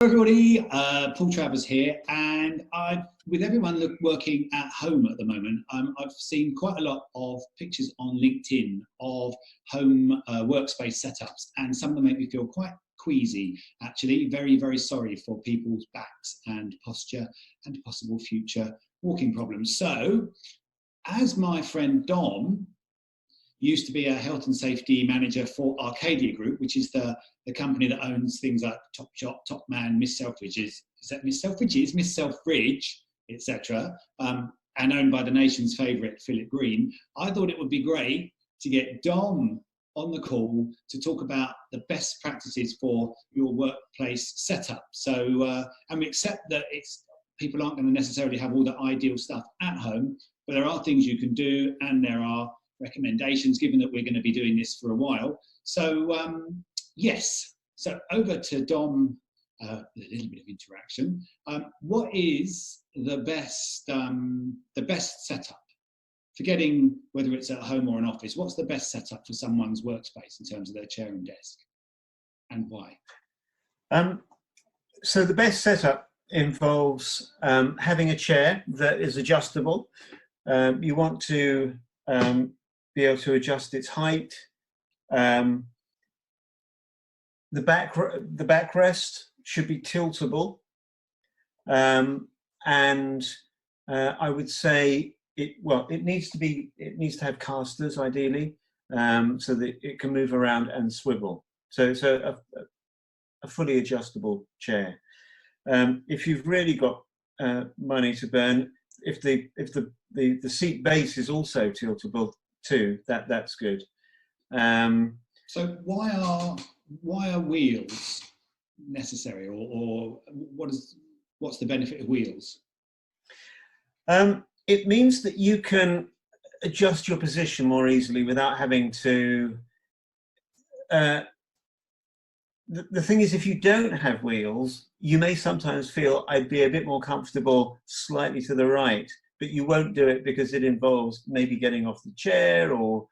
Everybody, Paul Travers here, and with everyone working at home at the moment, I've seen quite a lot of pictures on LinkedIn of home workspace setups, and some of them make me feel quite queasy, actually. Very, very sorry for people's backs and posture and possible future walking problems. So, as my friend Dom used to be a health and safety manager for Arcadia Group, which is the company that owns things like TopShop, TopMan, Miss Selfridge, etc., and owned by the nation's favourite Philip Green. I thought it would be great to get Dom on the call to talk about the best practices for your workplace setup. So, and we accept that people aren't going to necessarily have all the ideal stuff at home, but there are things you can do, and there are recommendations, given that we're going to be doing this for a while. So yes, so over to Dom, a little bit of interaction. What is the best setup for getting, whether it's at home or an office, what's the best setup for someone's workspace in terms of their chair and desk, and why? So the best setup involves having a chair that is adjustable. You want to be able to adjust its height. The backrest should be tiltable, and I would say it needs to have casters ideally, so that it can move around and swivel. So a fully adjustable chair. If you've really got money to burn, if the seat base is also tiltable too, that's good. So why are wheels necessary, or what's the benefit of wheels? It means that you can adjust your position more easily without having to. The thing is, if you don't have wheels, you may sometimes feel I'd be a bit more comfortable slightly to the right, but you won't do it because it involves maybe getting off the chair, or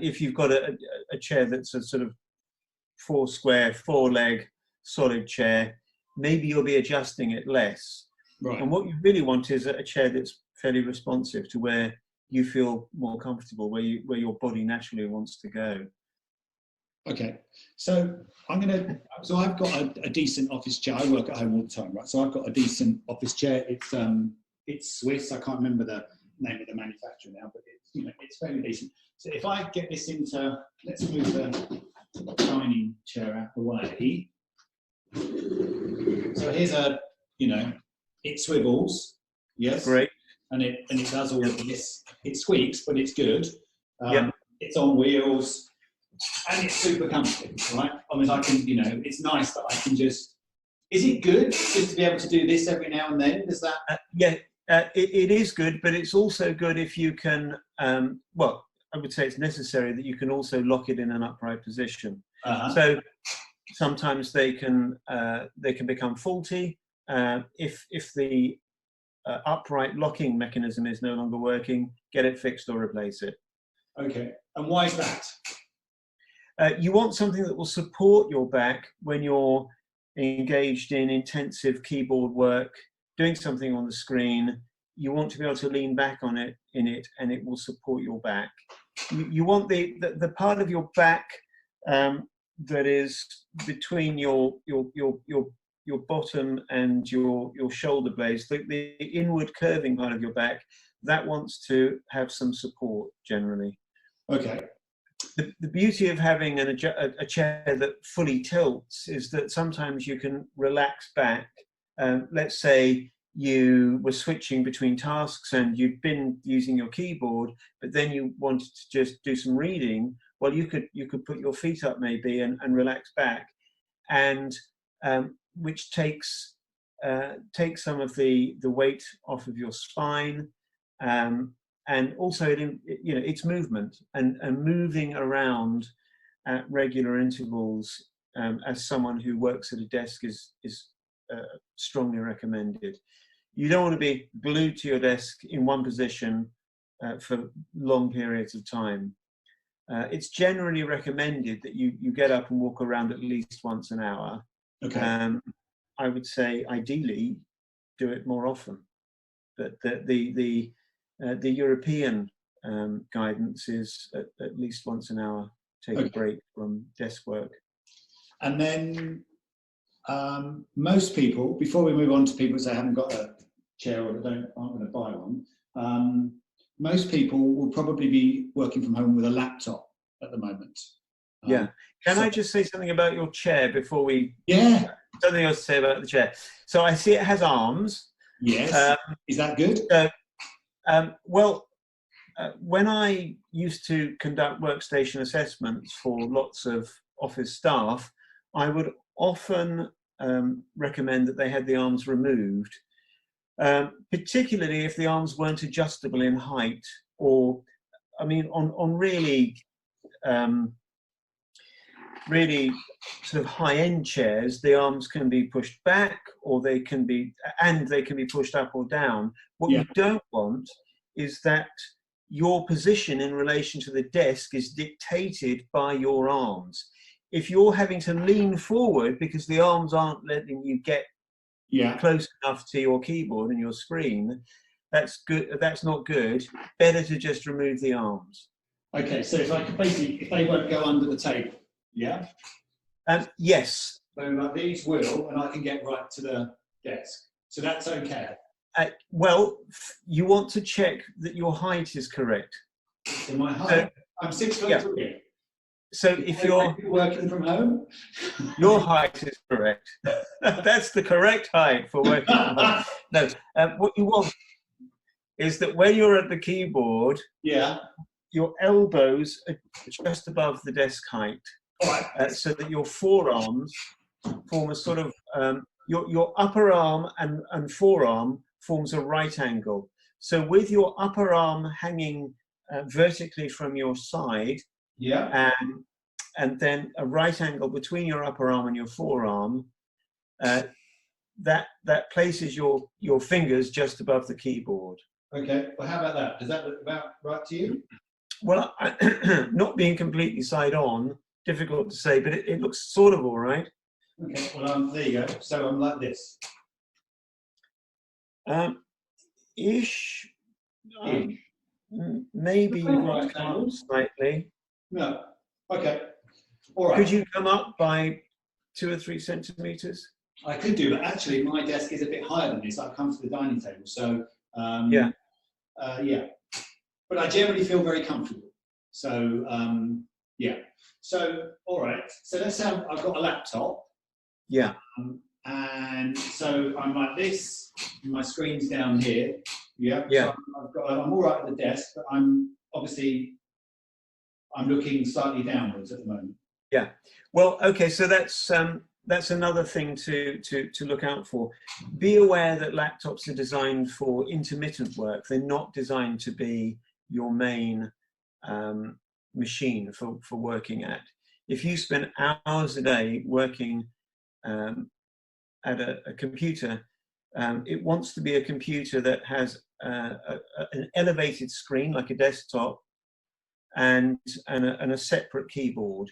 if you've got a chair that's a sort of four-leg solid chair, maybe you'll be adjusting it less. Right. And what you really want is a chair that's fairly responsive to where you feel more comfortable, where your body naturally wants to go. Okay, so I've got a decent office chair. I work at home all the time, right? So I've got a decent office chair. It's Swiss. I can't remember the name of the manufacturer now, but it's fairly decent. So if I get this into, let's move the dining chair out the way. So here's it swivels, yes, great, and it does all of this. It squeaks, but it's good. Yeah. It's on wheels. And it's super comfortable, right? I mean, it's nice that I can just. Is it good just to be able to do this every now and then? Is that? It is good, but it's also good if you can. I would say it's necessary that you can also lock it in an upright position. So sometimes they can become faulty if the upright locking mechanism is no longer working. Get it fixed or replace it. Okay, and why is that? You want something that will support your back when you're engaged in intensive keyboard work, doing something on the screen. You want to be able to lean back on it, and it will support your back. You want the part of your back that is between your bottom and your shoulder blades, the inward curving part of your back, that wants to have some support generally. Okay. The beauty of having a chair that fully tilts is that sometimes you can relax back. Let's say you were switching between tasks and you'd been using your keyboard, but then you wanted to just do some reading. Well, you could put your feet up maybe and relax back, and which takes some of the weight off of your spine. And also, it's movement and moving around at regular intervals as someone who works at a desk is strongly recommended. You don't want to be glued to your desk in one position for long periods of time. It's generally recommended that you get up and walk around at least once an hour. Okay. I would say ideally do it more often. But the European guidance is at least once an hour, take a break from desk work. And then most people, before we move on to people that haven't got a chair or aren't going to buy one, most people will probably be working from home with a laptop at the moment. Yeah. Can I just say something about your chair before we... Yeah. Something else to say about the chair. So I see it has arms. Yes. Is that good? When I used to conduct workstation assessments for lots of office staff, I would often recommend that they had the arms removed, particularly if the arms weren't adjustable in height, or, I mean, on really sort of high-end chairs, the arms can be pushed back, or they can be pushed up or down. What you don't want is that your position in relation to the desk is dictated by your arms. If you're having to lean forward because the arms aren't letting you get close enough to your keyboard and your screen, that's good. That's not good. Better to just remove the arms. Okay, so if they won't go under the table, yeah? Yes. So like these will, and I can get right to the desk. So that's okay. Well, you want to check that your height is correct. So my height, I'm 6'3". Yeah. So if you're working from home, your height is correct. That's the correct height for working from home. No, what you want is that when you're at the keyboard, your elbows are just above the desk height, so that your forearms form a sort of your upper arm and forearm forms a right angle. So with your upper arm hanging vertically from your side, and then a right angle between your upper arm and your forearm, that places your fingers just above the keyboard. Okay, well, how about that? Does that look about right to you? Well, not being completely side on, difficult to say, but it looks sort of all right. Okay, well, there you go. So I'm like this. Ish. Maybe you want to come up slightly. No. Okay. All right. Could you come up by 2 or 3 centimeters? I could do, but actually my desk is a bit higher than this. I've come to the dining table, so But I generally feel very comfortable. So So all right. So let's say I've got a laptop. Yeah. And so I'm like this. My screen's down here. Yeah. Yeah. So I'm all right at the desk, but I'm looking slightly downwards at the moment. Yeah. Well, okay. So that's another thing to look out for. Be aware that laptops are designed for intermittent work. They're not designed to be your main machine for working at. If you spend hours a day working at a computer, it wants to be a computer that has an elevated screen like a desktop and a separate keyboard.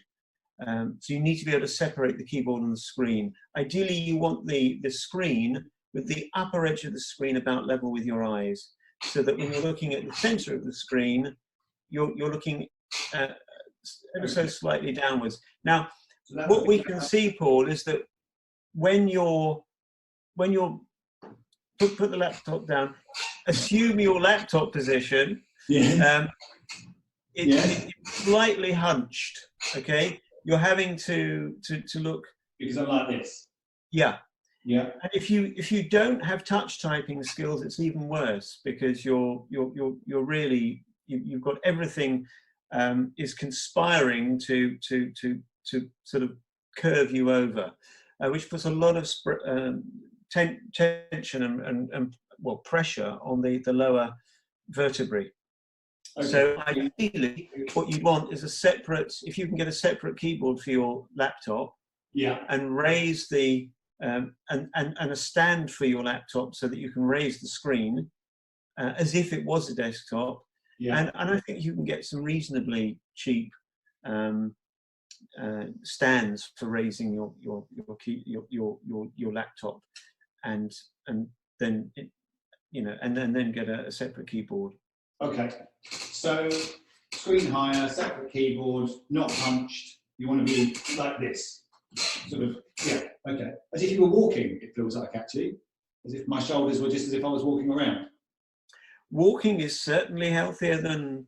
So you need to be able to separate the keyboard and the screen. Ideally, you want the screen with the upper edge of the screen about level with your eyes, so that when you're looking at the center of the screen, you're looking ever so slightly downwards. Now, what we can see, Paul, is that when you're put the laptop down, assume your laptop position. Yeah. It's slightly hunched. Okay, you're having to look because I'm like this. Yeah. Yeah. And if you don't have touch typing skills, it's even worse, because you're really you've got everything is conspiring to sort of curve you over, which puts a lot of tension and pressure on the lower vertebrae. Okay. So ideally, what you want is if you can get a separate keyboard for your laptop, and raise the and a stand for your laptop so that you can raise the screen as if it was a desktop. And I think you can get some reasonably cheap stands for raising your laptop, and then and then get a separate keyboard. Okay, so screen higher, separate keyboard, not punched. You want to be like this, sort of. Yeah. Okay. As if you were walking. It feels like, actually, as if my shoulders were just as if I was walking around. Walking is certainly healthier than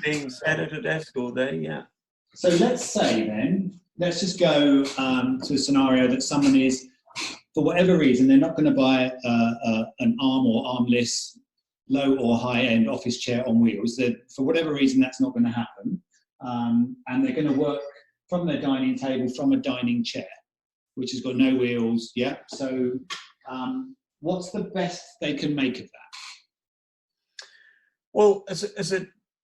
being sat at a desk all day. Yeah. So let's say then, let's just go to a scenario that someone is, for whatever reason, they're not going to buy an arm or armless, low or high-end office chair on wheels. For whatever reason, that's not going to happen. And they're going to work from their dining table, from a dining chair, which has got no wheels. Yeah. So what's the best they can make of that? Well, as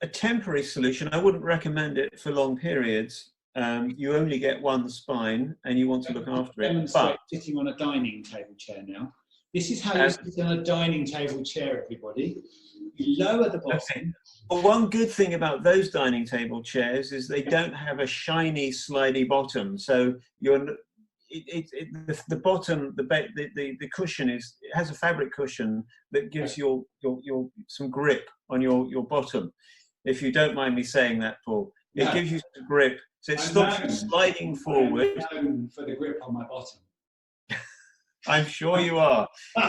a temporary solution, I wouldn't recommend it for long periods. You only get one spine, and you want to look after it. But sitting on a dining table chair now. This is how you sit on a dining table chair, everybody. You lower the bottom. Okay. Well, one good thing about those dining table chairs is they don't have a shiny, slidey bottom. So the bottom, the cushion it has a fabric cushion that gives your some grip on your bottom. If you don't mind me saying that, Paul, it gives you some grip, so it stops you sliding forward. I'm known for the grip on my bottom. I'm sure you are.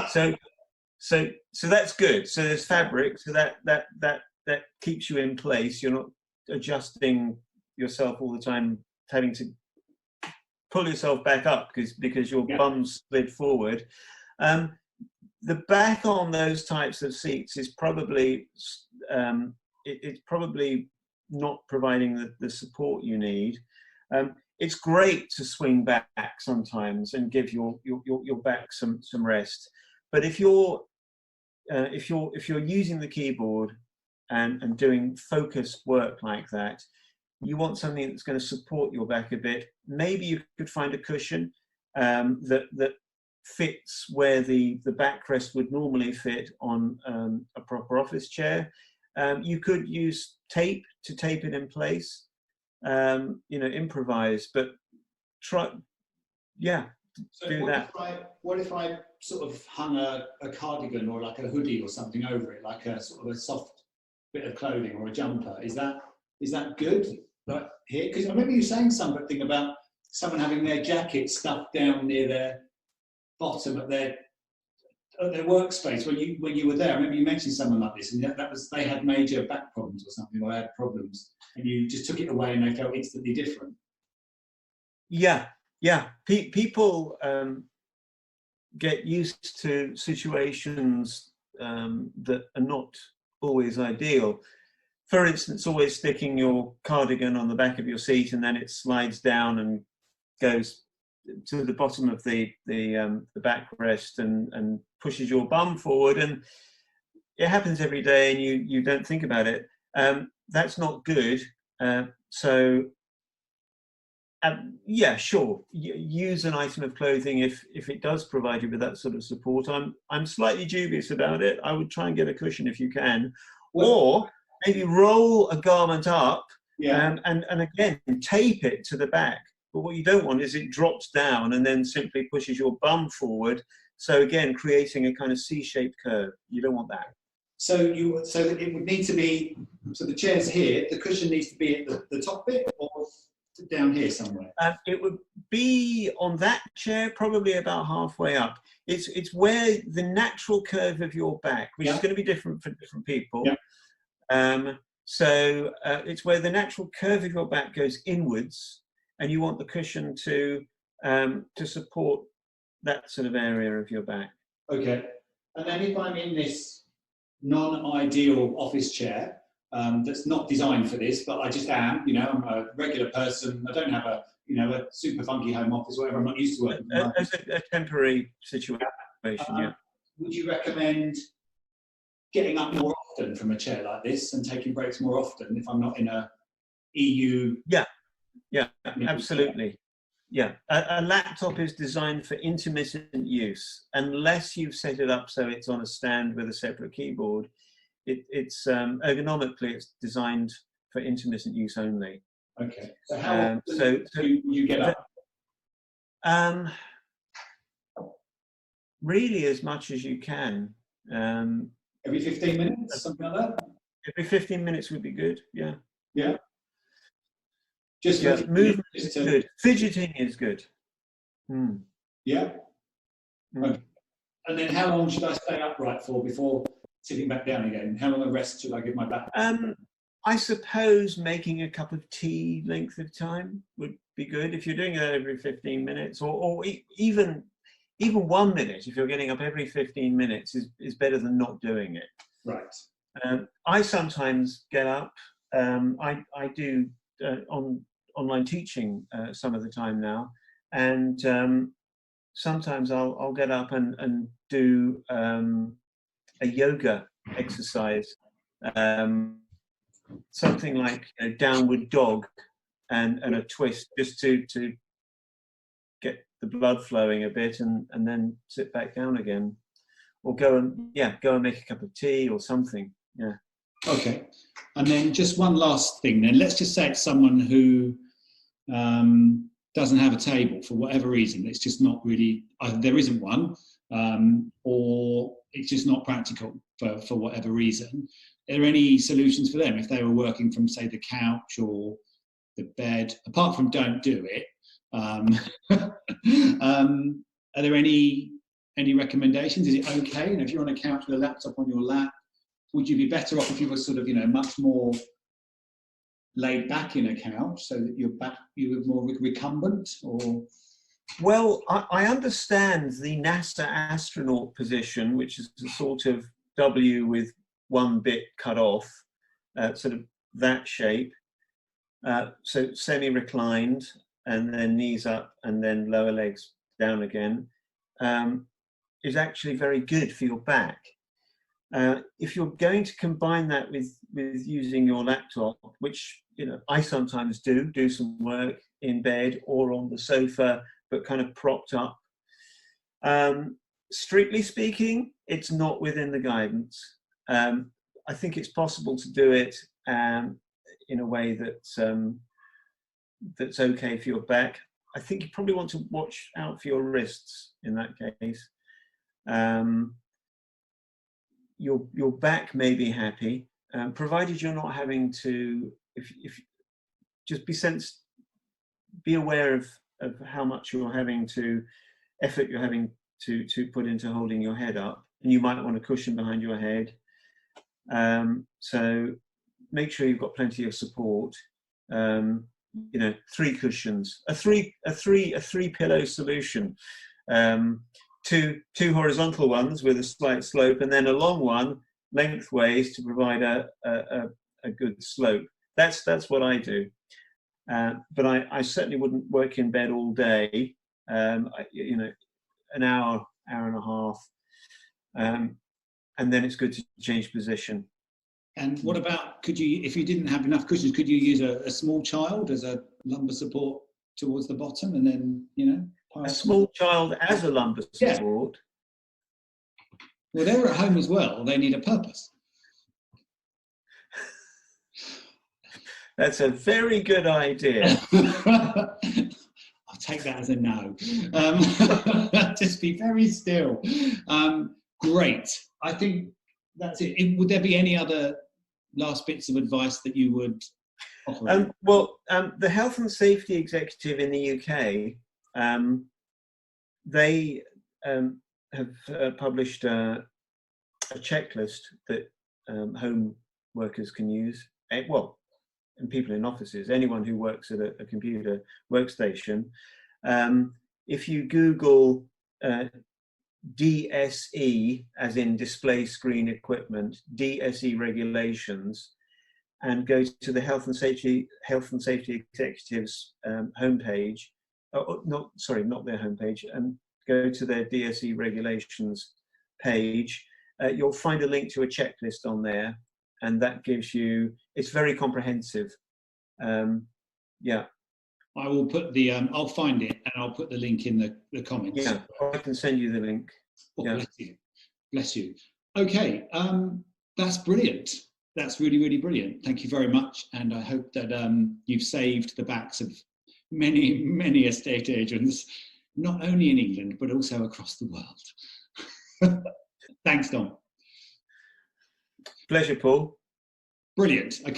So that's good. So there's fabric, so that keeps you in place. You're not adjusting yourself all the time, having to pull yourself back up because your bum's slid forward. The back on those types of seats is probably it's probably not providing the support you need. It's great to swing back sometimes and give your back some rest. But if you're using the keyboard and doing focused work like that, you want something that's going to support your back a bit. Maybe you could find a cushion that fits where the backrest would normally fit on a proper office chair. You could use tape to tape it in place. Improvise, but try. Yeah, so do that. What if I sort of hung a cardigan or like a hoodie or something over it, like a sort of a soft bit of clothing or a jumper? Is that good? Like here, because I remember you saying something about someone having their jacket stuffed down near their bottom at their workspace when you were there. I remember you mentioned someone like this, and they had major back problems or something, or had problems, and you just took it away and they felt instantly different. Yeah. People get used to situations that are not always ideal. For instance, always sticking your cardigan on the back of your seat and then it slides down and goes to the bottom of the backrest and pushes your bum forward, and it happens every day and you don't think about it. That's not good. Yeah, sure. Use an item of clothing if it does provide you with that sort of support. I'm slightly dubious about it. I would try and get a cushion if you can, or maybe roll a garment up and again tape it to the back. But what you don't want is it drops down and then simply pushes your bum forward. So again, creating a kind of C-shaped curve. You don't want that. So it would need to be. So the chair's here. The cushion needs to be at the top bit, or down here somewhere. It would be on that chair, probably about halfway up. It's where the natural curve of your back, which is going to be different for different people. Yeah. So it's where the natural curve of your back goes inwards, and you want the cushion to support that sort of area of your back. Okay. And then if I'm in this non-ideal office chair that's not designed for this, but I just am, I'm a regular person. I don't have a super funky home office, whatever. I'm not used to working. As a temporary situation, yeah. Would you recommend getting up more often from a chair like this and taking breaks more often if I'm not in a EU? Yeah, absolutely. Yeah, a laptop is designed for intermittent use. Unless you've set it up so it's on a stand with a separate keyboard, it's ergonomically it's designed for intermittent use only. Okay. So how So do you get up? Really, as much as you can. Every 15 minutes, something like that? Every 15 minutes would be good. Yeah. Yeah. Just Yeah. Movement is good. Fidgeting is good. Mm. Yeah. Mm. Okay. And then how long should I stay upright for before sitting back down again? How long a rest should I give my back? I suppose making a cup of tea length of time would be good if you're doing it every 15 minutes, or even 1 minute. If you're getting up every 15 minutes, is better than not doing it. Right. I sometimes get up. I do online teaching some of the time now, and sometimes I'll get up and do a yoga exercise, something like a downward dog and a twist, just to get the blood flowing a bit, and then sit back down again, or go and make a cup of tea or something. Yeah. Okay. And then just one last thing. Then let's just say it's someone who doesn't have a table for whatever reason. It's just not really, either there isn't one, or it's just not practical for whatever reason. Are there any solutions for them if they were working from, say, the couch or the bed, apart from don't do it? Are there any recommendations? Is it okay? And if you're on a couch with a laptop on your lap, would you be better off if you were sort of, much more laid back in a couch, so that you were more recumbent? Or well, I understand the NASA astronaut position, which is a sort of W with one bit cut off, sort of that shape. So semi-reclined, and then knees up, and then lower legs down again, is actually very good for your back. If you're going to combine that with using your laptop, which I sometimes do some work in bed or on the sofa, but kind of propped up. Strictly speaking, it's not within the guidance. I think it's possible to do it in a way that's okay for your back. I think you probably want to watch out for your wrists in that case. Your back may be happy, provided you're not having to. If just be aware of how much effort you're having to put into holding your head up, and you might want a cushion behind your head. So make sure you've got plenty of support. 3 cushions, a three pillow solution. Two horizontal ones with a slight slope, and then a long one lengthways to provide a good slope. That's what I do. But I certainly wouldn't work in bed all day. An hour and a half, and then it's good to change position. And what about, if you didn't have enough cushions, could you use a small child as a lumbar support towards the bottom, and then a small child as a lumbar support? Well, they're at home as well. They need a purpose. That's a very good idea. I'll take that as a no. Just be very still. Great. I think that's it. Would there be any other last bits of advice that you would offer? The health and safety executive in the UK, they have published a checklist that home workers can use. And people in offices, anyone who works at a computer workstation. If you Google DSE, as in display screen equipment, DSE regulations, and go to the health and safety executives homepage. Not their homepage, and go to their DSE regulations page. You'll find a link to a checklist on there, and that gives you. It's very comprehensive. I will put the. I'll find it and I'll put the link in the comments. Yeah, I can send you the link. Bless you. Okay, that's brilliant. That's really, really brilliant. Thank you very much. And I hope that you've saved the backs of many, many estate agents, not only in England, but also across the world. Thanks, Dom. Pleasure, Paul. Brilliant. Okay.